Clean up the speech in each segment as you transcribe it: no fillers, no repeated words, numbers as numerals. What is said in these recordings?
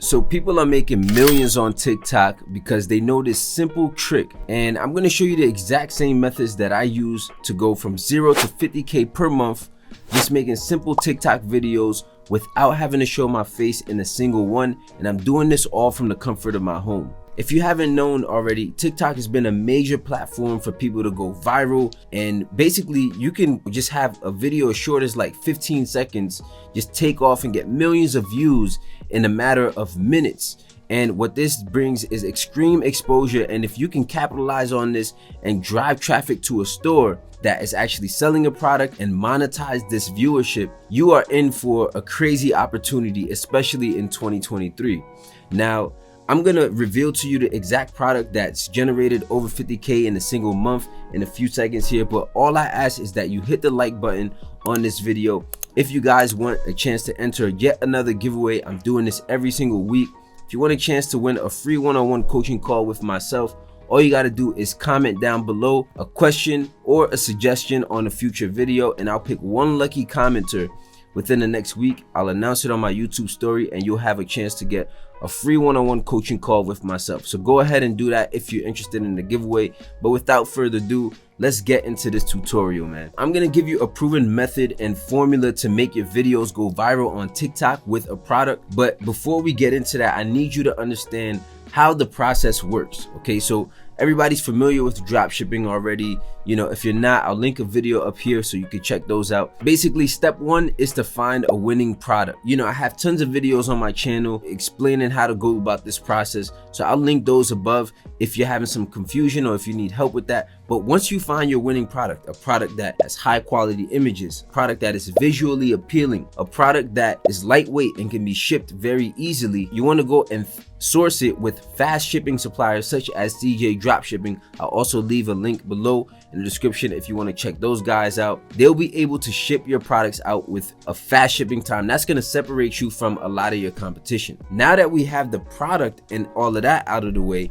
So people are making millions on TikTok because they know this simple trick, and I'm going to show you the exact same methods that I use to go from 0 to 50K per month, just making simple TikTok videos without having to show my face in a single one, and I'm doing this all from the comfort of my home. If you haven't known already, TikTok has been a major platform for people to go viral, and basically you can just have a video as short as like 15 seconds just take off and get millions of views in a matter of minutes. And what this brings is extreme exposure, and if you can capitalize on this and drive traffic to a store that is actually selling a product and monetize this viewership, you are in for a crazy opportunity, especially in 2023. Now, I'm gonna reveal to you the exact product that's generated over 50K in a single month in a few seconds here, but all I ask is that you hit the like button on this video. If you guys want a chance to enter yet another giveaway, I'm doing this every single week. If you want a chance to win a free one-on-one coaching call with myself, all you gotta do is comment down below a question or a suggestion on a future video, and I'll pick one lucky commenter within the next week. I'll announce it on my YouTube story, and you'll have a chance to get a free one-on-one coaching call with myself. So go ahead and do that if you're interested in the giveaway. But without further ado, let's get into this tutorial, man. I'm gonna give you a proven method and formula to make your videos go viral on TikTok with a product. But before we get into that, I need you to understand how the process works. Okay, so everybody's familiar with drop shipping already. You know, if you're not, I'll link a video up here so you can check those out. Basically, step one is to find a winning product. You know, I have tons of videos on my channel explaining how to go about this process, so I'll link those above if you're having some confusion or if you need help with that. But once you find your winning product, a product that has high quality images, a product that is visually appealing, a product that is lightweight and can be shipped very easily, you want to go and source it with fast shipping suppliers such as CJ Dropshipping. I'll also leave a link below in the description if you want to check those guys out. They'll be able to ship your products out with a fast shipping time. That's going to separate you from a lot of your competition. Now that we have the product and all of that out of the way,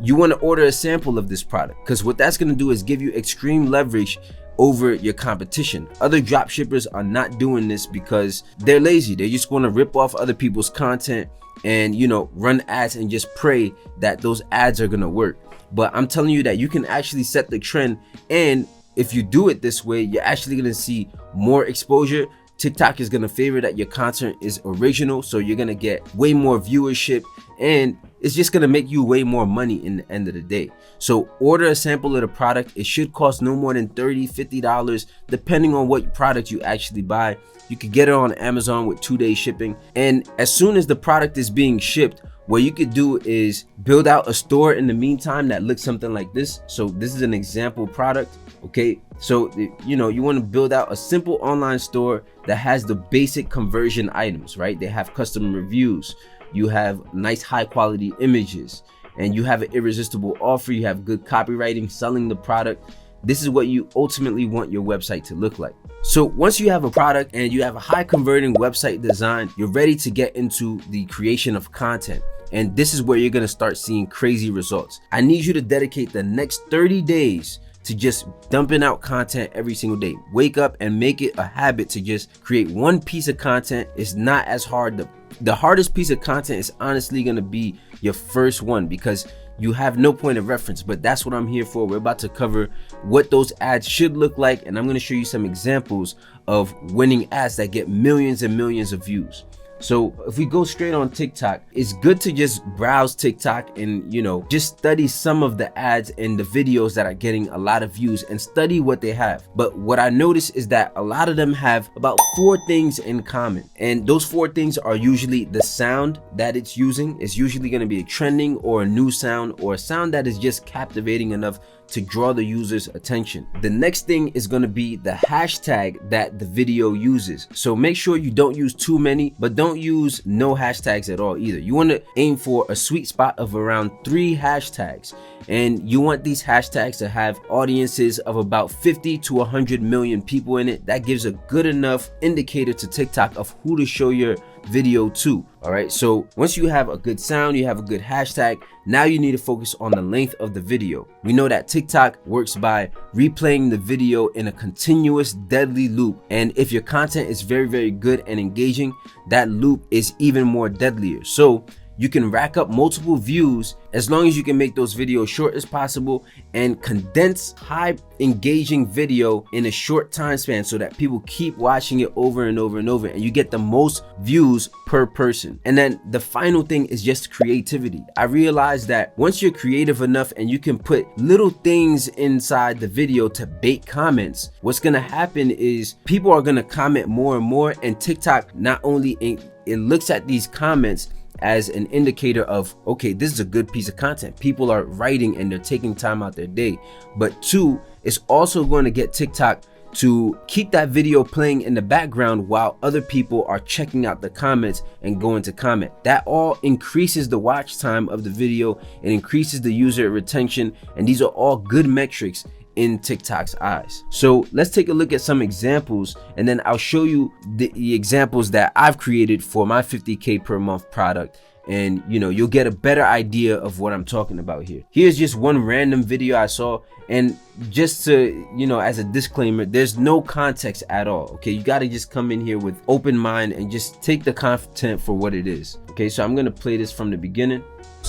you want to order a sample of this product, because what that's going to do is give you extreme leverage over your competition. Other drop shippers are not doing this because they're lazy. They just want to rip off other people's content and, you know, run ads and just pray that those ads are going to work. But I'm telling you that you can actually set the trend, and if you do it this way, you're actually going to see more exposure. TikTok is going to favor that your content is original, so you're going to get way more viewership, and it's just going to make you way more money in the end of the day. So order a sample of the product. It should cost no more than $30–50 depending on what product you actually buy. You could get it on Amazon with 2-day shipping, and as soon as the product is being shipped, what you could do is build out a store in the meantime that looks something like this. So this is an example product. Okay, so you know, you want to build out a simple online store that has the basic conversion items, right? They have customer reviews, you have nice high quality images, and you have an irresistible offer. You have good copywriting selling the product. This is what you ultimately want your website to look like. So once you have a product and you have a high converting website design, you're ready to get into the creation of content. And this is where you're going to start seeing crazy results. I need you to dedicate the next 30 days to just dumping out content every single day. Wake up and make it a habit to just create one piece of content. It's not as hard. The hardest piece of content is honestly going to be your first one, because you have no point of reference. But that's what I'm here for. We're about to cover what those ads should look like, and I'm going to show you some examples of winning ads that get millions and millions of views. So if we go straight on TikTok, it's good to just browse TikTok and, you know, just study some of the ads and the videos that are getting a lot of views and study what they have. But what I noticed is that a lot of them have about 4 things in common. And those 4 things are usually the sound that it's using. It's usually going to be a trending or a new sound, or a sound that is just captivating enough to draw the user's attention. The next thing is going to be the hashtag that the video uses. So make sure you don't use too many, but don't use no hashtags at all either. You want to aim for a sweet spot of around 3 hashtags, and you want these hashtags to have audiences of about 50 to 100 million people in it. That gives a good enough indicator to TikTok of who to show your video to. All right, so once you have a good sound, you have a good hashtag, now you need to focus on the length of the video. We know that TikTok works by replaying the video in a continuous deadly loop, and if your content is very, very good and engaging, that loop is even more deadlier. So you can rack up multiple views as long as you can make those videos short as possible and condense high engaging video in a short time span so that people keep watching it over and over and over, and you get the most views per person. And then the final thing is just creativity. I realized that once you're creative enough and you can put little things inside the video to bait comments, what's gonna happen is people are gonna comment more and more, and TikTok not only it looks at these comments as an indicator of, okay, this is a good piece of content. People are writing and they're taking time out their day. But two, it's also going to get TikTok to keep that video playing in the background while other people are checking out the comments and going to comment. That all increases the watch time of the video. It increases the user retention, and these are all good metrics in TikTok's eyes. So let's take a look at some examples, and then I'll show you the examples that I've created for my 50K per month product, and you'll get a better idea of what I'm talking about here. Here's just one random video I saw, and just to as a disclaimer, there's no context at all. Okay, you got to just come in here with open mind and just take the content for what it is. Okay, so I'm gonna play this from the beginning.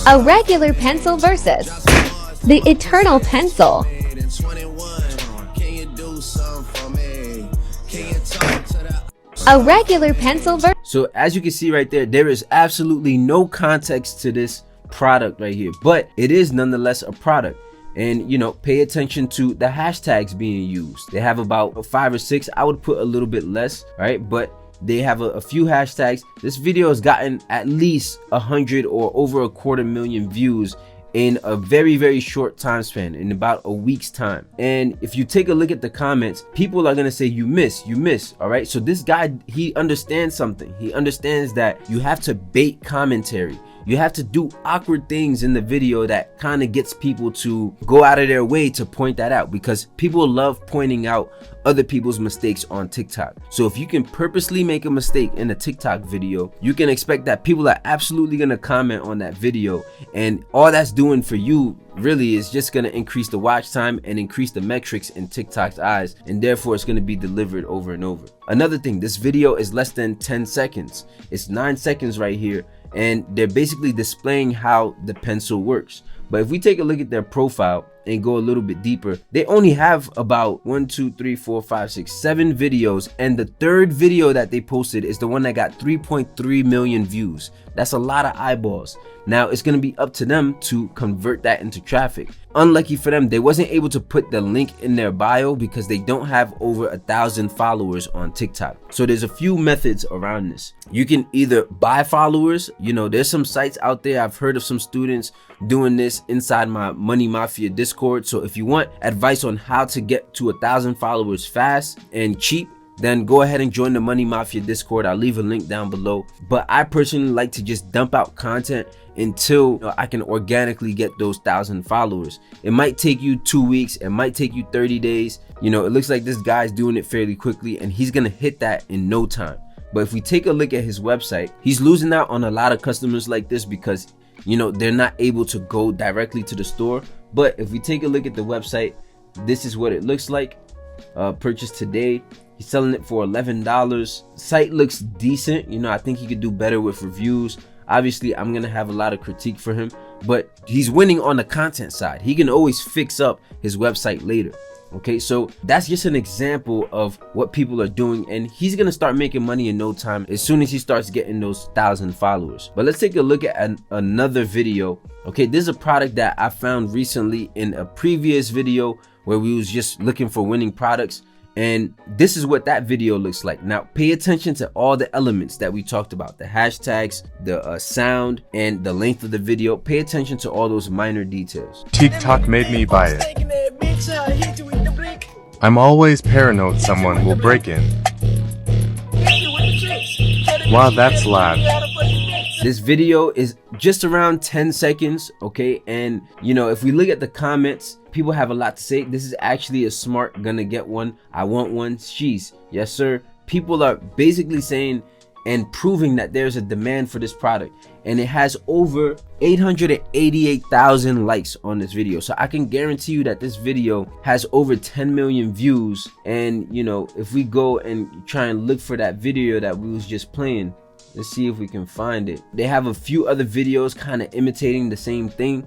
A regular pencil versus the eternal pencil. A regular pencil versus. So as you can see right there is absolutely no context to this product right here, but it is nonetheless a product. And pay attention to the hashtags being used. They have about 5 or 6. I would put a little bit less, right? But they have a few hashtags. This video has gotten at least 100 or over a 250,000 views in a very, very short time span, in about a week's time. And if you take a look at the comments, people are gonna say you miss. All right, so this guy, he understands something. He understands that you have to bait commentary. You have to do awkward things in the video that kind of gets people to go out of their way to point that out, because people love pointing out other people's mistakes on TikTok. So if you can purposely make a mistake in a TikTok video, you can expect that people are absolutely gonna comment on that video, and all that's doing for you really is just gonna increase the watch time and increase the metrics in TikTok's eyes, and therefore it's gonna be delivered over and over. Another thing, this video is less than 10 seconds. It's 9 seconds right here, and they're basically displaying how the pencil works. But if we take a look at their profile and go a little bit deeper, they only have about 1, 2, 3, 4, 5, 6, 7 videos, and the third video that they posted is the one that got 3.3 million views. That's a lot of eyeballs. Now it's going to be up to them to convert that into traffic. Unlucky for them, they wasn't able to put the link in their bio because they don't have over 1,000 followers on TikTok. So there's a few methods around this. You can either buy followers. There's some sites out there. I've heard of some students doing this inside my Money Mafia Discord. So if you want advice on how to get to 1,000 followers fast and cheap, then go ahead and join the Money Mafia Discord. I'll leave a link down below. But I personally like to just dump out content until I can organically get those 1,000 followers. It might take you 2 weeks, it might take you 30 days. It looks like this guy's doing it fairly quickly, and he's gonna hit that in no time. But if we take a look at his website, he's losing out on a lot of customers like this because they're not able to go directly to the store. But if we take a look at the website, this is what it looks like. Purchase today. He's selling it for $11. Site looks decent. I think he could do better with reviews. Obviously, I'm gonna have a lot of critique for him, but he's winning on the content side. He can always fix up his website later. Okay, so that's just an example of what people are doing, and he's gonna start making money in no time as soon as he starts getting those 1,000 followers. But let's take a look at another video. Okay, this is a product that I found recently in a previous video where we was just looking for winning products, and this is what that video looks like. Now pay attention to all the elements that we talked about, the hashtags, the sound, and the length of the video. Pay attention to all those minor details. TikTok made me buy it. I'm always paranoid someone will break in. Wow, that's loud. This video is just around 10 seconds, okay? And if we look at the comments, people have a lot to say. This is actually a smart gonna get one. I want one. Sheesh. Yes, sir. People are basically saying and proving that there's a demand for this product, and it has over 888,000 likes on this video. So I can guarantee you that this video has over 10 million views. And if we go and try and look for that video that we was just playing, Let's see if we can find it. They have a few other videos kind of imitating the same thing,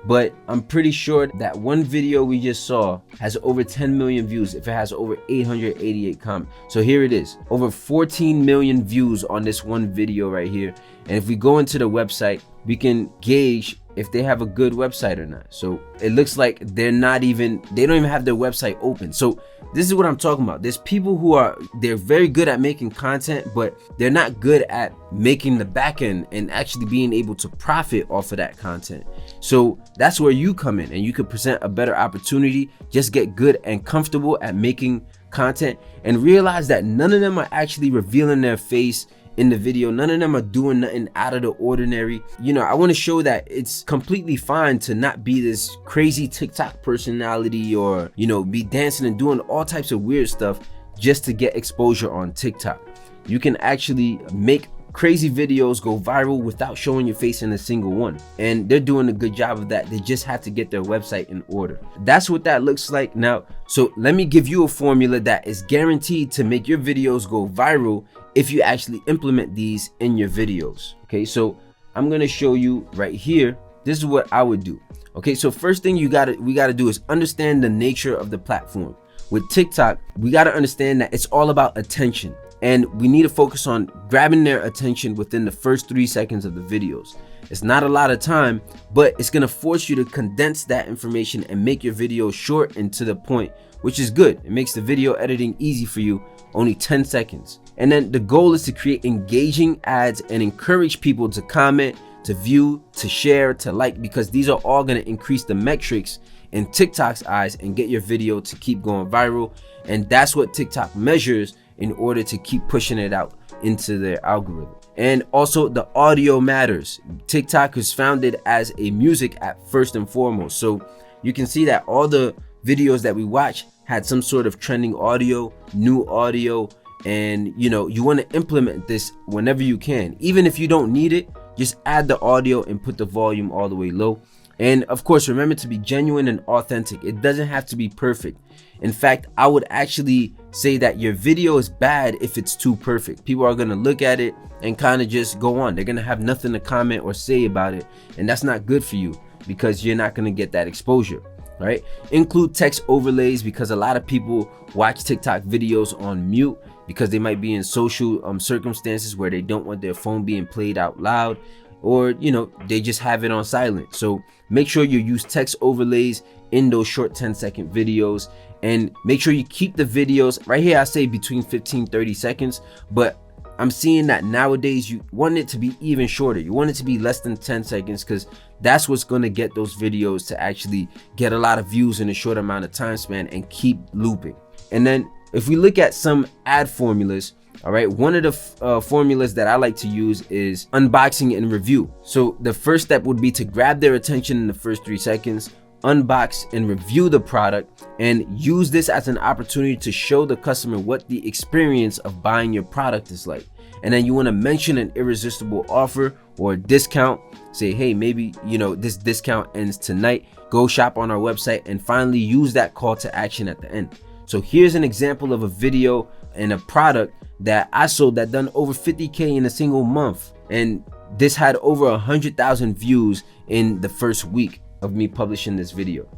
but I'm pretty sure that one video we just saw has over 10 million views if it has over 888 comments. So here it is, over 14 million views on this one video right here. And if we go into the website, we can gauge if they have a good website or not. So it looks like they don't even have their website open. So this is what I'm talking about. There's people who they're very good at making content, but they're not good at making the back end and actually being able to profit off of that content. So that's where you come in, and you could present a better opportunity. Just get good and comfortable at making content and realize that none of them are actually revealing their face in the video. None of them are doing nothing out of the ordinary. You know, I want to show that it's completely fine to not be this crazy TikTok personality, or, you know, be dancing and doing all types of weird stuff just to get exposure on TikTok. You can actually make crazy videos go viral without showing your face in a single one, and they're doing a good job of that. They just have to get their website in order. That's what that looks like now. So let me give you a formula that is guaranteed to make your videos go viral if you actually implement these in your videos. Okay, so I'm gonna show you right here. This is what I would do. Okay, so first thing we gotta do is understand the nature of the platform. With TikTok, we gotta understand that it's all about attention, and we need to focus on grabbing their attention within the first 3 seconds of the videos. It's not a lot of time, but it's gonna force you to condense that information and make your video short and to the point, which is good. It makes the video editing easy for you, only 10 seconds. And then the goal is to create engaging ads and encourage people to comment, to view, to share, to like, because these are all gonna increase the metrics in TikTok's eyes and get your video to keep going viral. And that's what TikTok measures in order to keep pushing it out into their algorithm. And also the audio matters. TikTok is founded as a music app first and foremost. So you can see that all the videos that we watch had some sort of trending audio, new audio, and you know, you want to implement this whenever you can. Even if you don't need it, just add the audio and put the volume all the way low. And of course, remember to be genuine and authentic. It doesn't have to be perfect. In fact, I would actually say that your video is bad if it's too perfect. People are going to look at it and kind of just go on. They're going to have nothing to comment or say about it. And that's not good for you, because you're not going to get that exposure. Right? Include text overlays, because a lot of people watch TikTok videos on mute because they might be in social circumstances where they don't want their phone being played out loud, or you know, they just have it on silent. So make sure you use text overlays in those short 10-second videos, and make sure you keep the videos right here. I say between 15-30 seconds, but I'm seeing that nowadays you want it to be even shorter. You want it to be less than 10 seconds, because that's what's going to get those videos to actually get a lot of views in a short amount of time span and keep looping. And then if we look at some ad formulas, all right, one of the formulas that I like to use is unboxing and review. So the first step would be to grab their attention in the first 3 seconds, unbox and review the product, and use this as an opportunity to show the customer what the experience of buying your product is like. And then you want to mention an irresistible offer or a discount. Say, hey, maybe, you know, this discount ends tonight. Go shop on our website, and finally use that call to action at the end. So here's an example of a video and a product that I sold that done over 50K in a single month. And this had over 100,000 views in the first week of me publishing this video.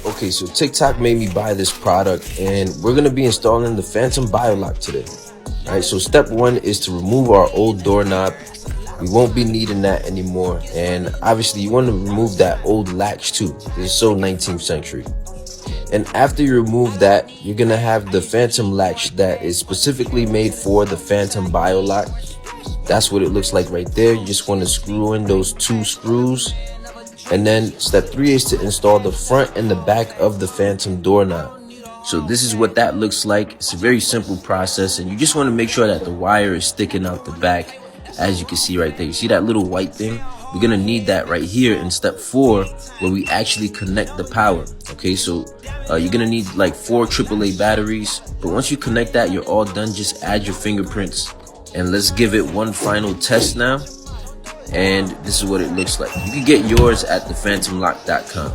Okay, so TikTok made me buy this product, and we're gonna be installing the Phantom Biolock today. All right, so step one is to remove our old doorknob. We won't be needing that anymore. And obviously you want to remove that old latch too. This is so 19th century. And after you remove that, you're gonna have the Phantom latch that is specifically made for the Phantom Biolock. That's what it looks like right there. You just want to screw in those 2 screws. And then step 3 is to install the front and the back of the Phantom doorknob. So this is what that looks like. It's a very simple process, and you just want to make sure that the wire is sticking out the back. As you can see right there, you see that little white thing? We're gonna need that right here in step 4, where we actually connect the power. Okay, so you're gonna need like 4 AAA batteries, but once you connect that, you're all done. Just add your fingerprints, and let's give it one final test now. And this is what it looks like. You can get yours at thephantomlock.com.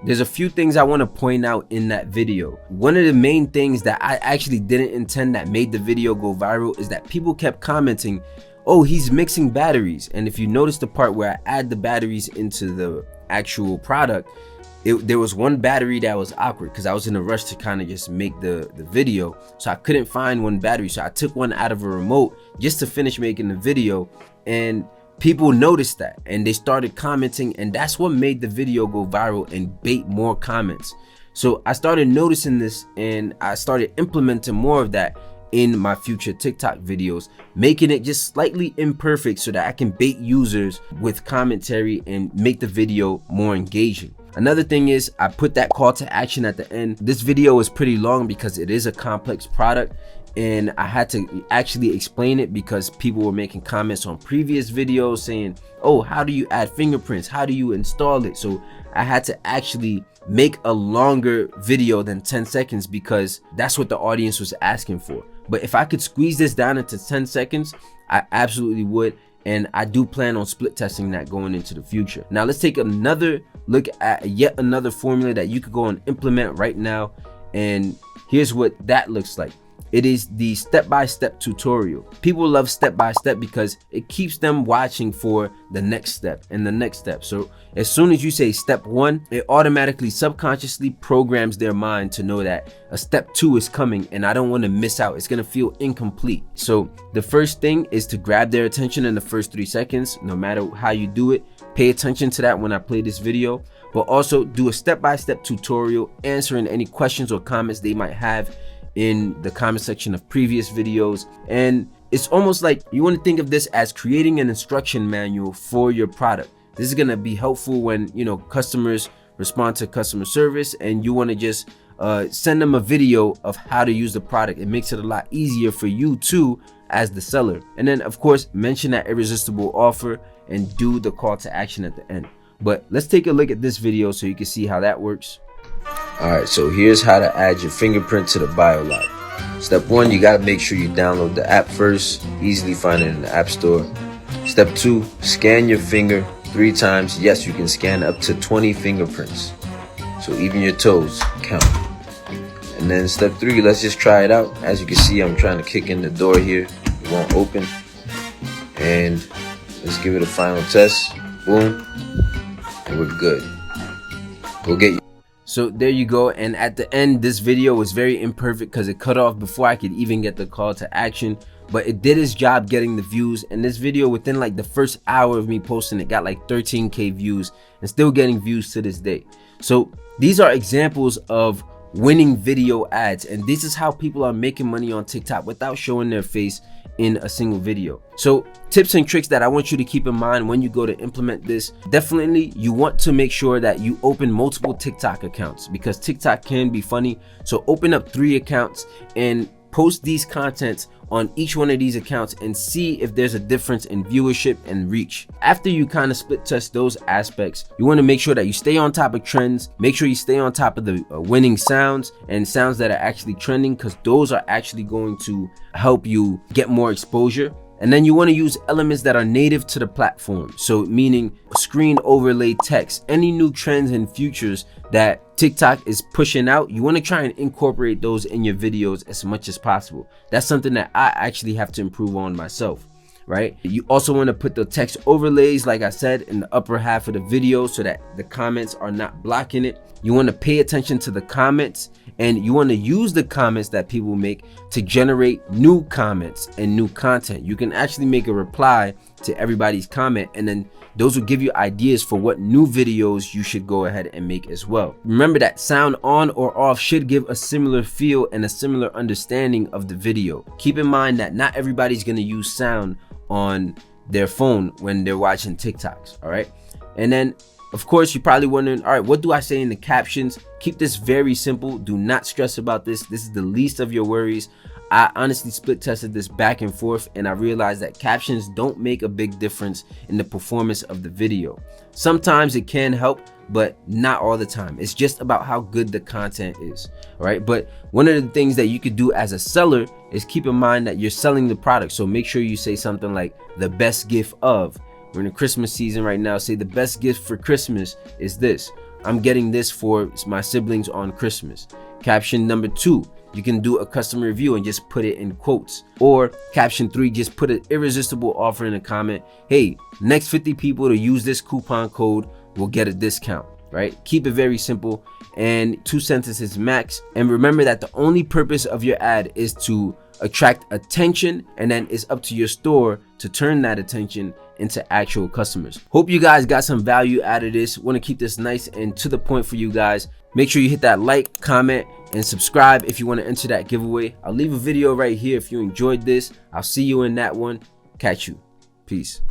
There's a few things I want to point out in that video. One of the main things that I actually didn't intend that made the video go viral is that people kept commenting oh, he's mixing batteries. And if you notice the part where I add the batteries into the actual product, there was one battery that was awkward because I was in a rush to kind of just make the video. So I couldn't find one battery. So I took one out of a remote just to finish making the video. And people noticed that and they started commenting. And that's what made the video go viral and bait more comments. So I started noticing this and I started implementing more of that in my future TikTok videos, making it just slightly imperfect so that I can bait users with commentary and make the video more engaging. Another thing is I put that call to action at the end. This video is pretty long because it is a complex product and I had to actually explain it because people were making comments on previous videos saying, oh, how do you add fingerprints? How do you install it? So I had to actually make a longer video than 10 seconds because that's what the audience was asking for. But if I could squeeze this down into 10 seconds, I absolutely would. And I do plan on split testing that going into the future. Now let's take another look at yet another formula that you could go and implement right now. And here's what that looks like. It is the step-by-step tutorial. People love step-by-step because it keeps them watching for the next step and the next step. So as soon as you say step 1, it automatically subconsciously programs their mind to know that a step 2 is coming and I don't want to miss out. It's going to feel incomplete. So the first thing is to grab their attention in the first 3 seconds. No matter how you do it, pay attention to that when I play this video, but also do a step-by-step tutorial answering any questions or comments they might have in the comment section of previous videos. And it's almost like you want to think of this as creating an instruction manual for your product. This is going to be helpful when, you know, customers respond to customer service and you want to just send them a video of how to use the product. It makes it a lot easier for you too as the seller. And then of course, mention that irresistible offer and do the call to action at the end. But let's take a look at this video so you can see how that works. Alright, so here's how to add your fingerprint to the BioLock. Step 1, you gotta make sure you download the app first. Easily find it in the App Store. Step 2, scan your finger 3 times. Yes, you can scan up to 20 fingerprints. So even your toes count. And then step 3, let's just try it out. As you can see, I'm trying to kick in the door here. It won't open. And let's give it a final test. Boom. And we're good. We'll get you. So there you go. And at the end, this video was very imperfect because it cut off before I could even get the call to action, but it did its job getting the views. And this video, within like the first hour of me posting it, got like 13K views and still getting views to this day. So these are examples of winning video ads, and this is how people are making money on TikTok without showing their face in a single video. So tips and tricks that I want you to keep in mind when you go to implement this. Definitely, you want to make sure that you open multiple TikTok accounts because TikTok can be funny. So open up 3 accounts and post these contents on each one of these accounts and see if there's a difference in viewership and reach. After you kind of split test those aspects, you want to make sure that you stay on top of trends. Make sure you stay on top of the winning sounds and sounds that are actually trending, because those are actually going to help you get more exposure. And then you want to use elements that are native to the platform. So meaning screen overlay text, any new trends and futures that TikTok is pushing out, you want to try and incorporate those in your videos as much as possible. That's something that I actually have to improve on myself, right? You also want to put the text overlays, like I said, in the upper half of the video so that the comments are not blocking it. You want to pay attention to the comments, and you want to use the comments that people make to generate new comments and new content. You can actually make a reply to everybody's comment, and then those will give you ideas for what new videos you should go ahead and make as well. Remember that sound on or off should give a similar feel and a similar understanding of the video. Keep in mind that not everybody's going to use sound on their phone when they're watching TikToks, all right? And then of course, you're probably wondering, all right, what do I say in the captions? Keep this very simple. Do not stress about this. This is the least of your worries. I honestly split tested this back and forth, and I realized that captions don't make a big difference in the performance of the video. Sometimes it can help, but not all the time. It's just about how good the content is, all right? But one of the things that you could do as a seller is keep in mind that you're selling the product. So make sure you say something like the best gift of. We're in the Christmas season right now. Say the best gift for Christmas is this. I'm getting this for my siblings on Christmas. Caption number 2. you can do a customer review and just put it in quotes. Or caption 3, just put an irresistible offer in a comment. Hey, next 50 people to use this coupon code will get a discount, right? Keep it very simple and 2 sentences max. And remember that the only purpose of your ad is to attract attention, and then it's up to your store to turn that attention into actual customers. Hope you guys got some value out of this. Want to keep this nice and to the point for you guys. Make sure you hit that like, comment, and subscribe if you want to enter that giveaway. I'll leave a video right here if you enjoyed this. I'll see you in that one. Catch you. Peace.